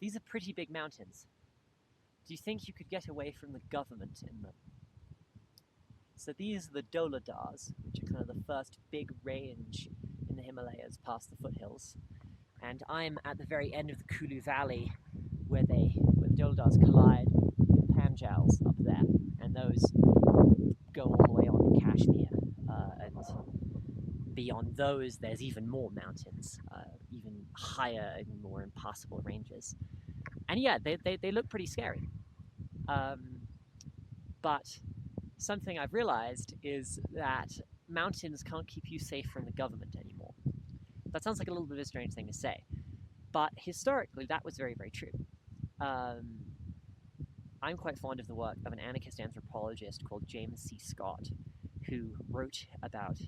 these are pretty big mountains. Do you think you could get away from the government in them? So these are the Dholadars, which are kind of the first big range in the Himalayas past the foothills. And I'm at the very end of the Kulu Valley where the Dholadars collide with the Panjals up there. And those go all the way on to Kashmir. And beyond those, there's even more mountains, even higher and more impassable ranges. And yeah, they look pretty scary. But something I've realized is that mountains can't keep you safe from the government anymore. That sounds like a little bit of a strange thing to say, but historically that was very, very true. I'm quite fond of the work of an anarchist anthropologist called James C. Scott, who wrote about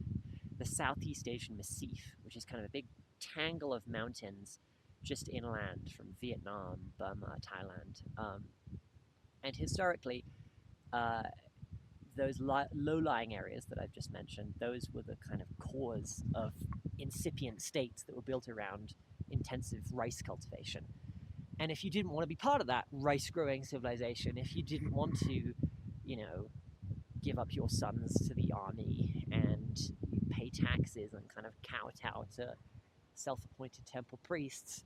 the Southeast Asian Massif, which is kind of a big tangle of mountains just inland from Vietnam, Burma, Thailand. And historically, those low-lying areas that I've just mentioned, those were the kind of cores of incipient states that were built around intensive rice cultivation. And if you didn't want to be part of that rice-growing civilization, if you didn't want to, give up your sons to the army and pay taxes and kind of kowtow to self-appointed temple priests,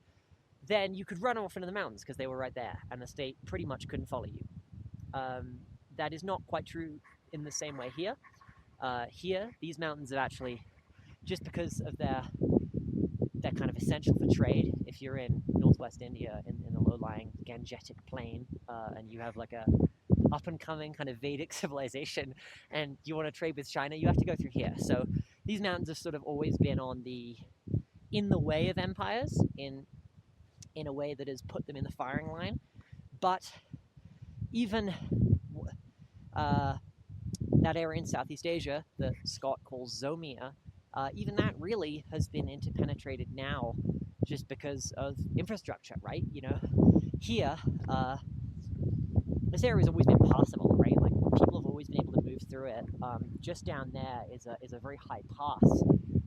then you could run off into the mountains because they were right there, and the state pretty much couldn't follow you. That is not quite true in the same way here. Here, these mountains are actually, just because of they're kind of essential for trade. If you're in northwest India, in the low-lying Gangetic plain, and you have like a up-and-coming kind of Vedic civilization, and you want to trade with China, you have to go through here. So these mountains have sort of always been in the way of empires, in a way that has put them in the firing line. But even that area in Southeast Asia that Scott calls Zomia, even that really has been interpenetrated now just because of infrastructure, right? Here, this area has always been passable, right? Like, people have always been able to move through it. Just down there is a very high pass.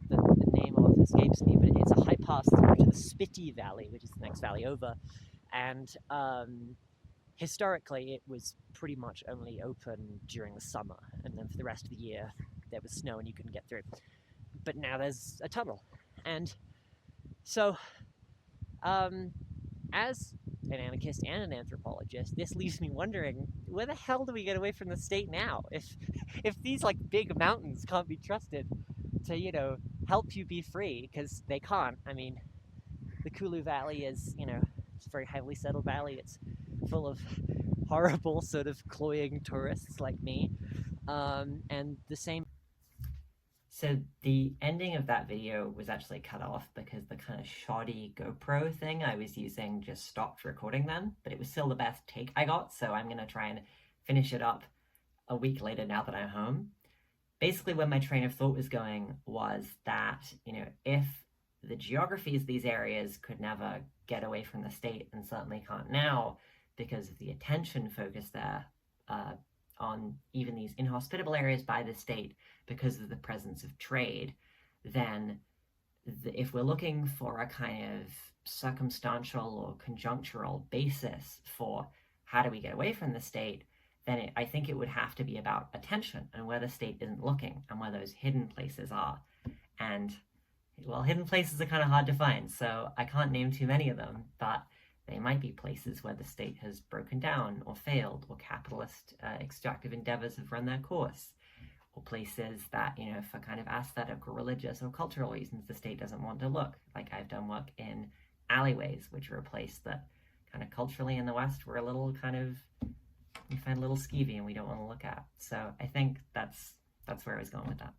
The name of it escapes me, but it's a high pass through to the Spiti Valley, which is the next valley over. And historically, it was pretty much only open during the summer, and then for the rest of the year, there was snow and you couldn't get through. But now there's a tunnel. And so, as an anarchist and an anthropologist, this leaves me wondering, where the hell do we get away from the state now? If these like big mountains can't be trusted to, help you be free, because they can't. I mean, the Kulu Valley is, it's a very heavily settled valley. It's full of horrible sort of cloying tourists like me. And the same. So the ending of that video was actually cut off because the kind of shoddy GoPro thing I was using just stopped recording then, but it was still the best take I got, so I'm going to try and finish it up a week later now that I'm home. Basically, where my train of thought was going was that, if the geographies of these areas could never get away from the state, and certainly can't now because of the attention focused there on even these inhospitable areas by the state because of the presence of trade, then if we're looking for a kind of circumstantial or conjunctural basis for how do we get away from the state, then I think it would have to be about attention and where the state isn't looking and where those hidden places are. And, well, hidden places are kind of hard to find, so I can't name too many of them, but they might be places where the state has broken down or failed, or capitalist extractive endeavors have run their course, or places that, for kind of aesthetic or religious or cultural reasons, the state doesn't want to look. Like, I've done work in alleyways, which are a place that kind of culturally in the West we're a little kind of, we find a little skeevy and we don't want to look at. So I think that's where I was going with that.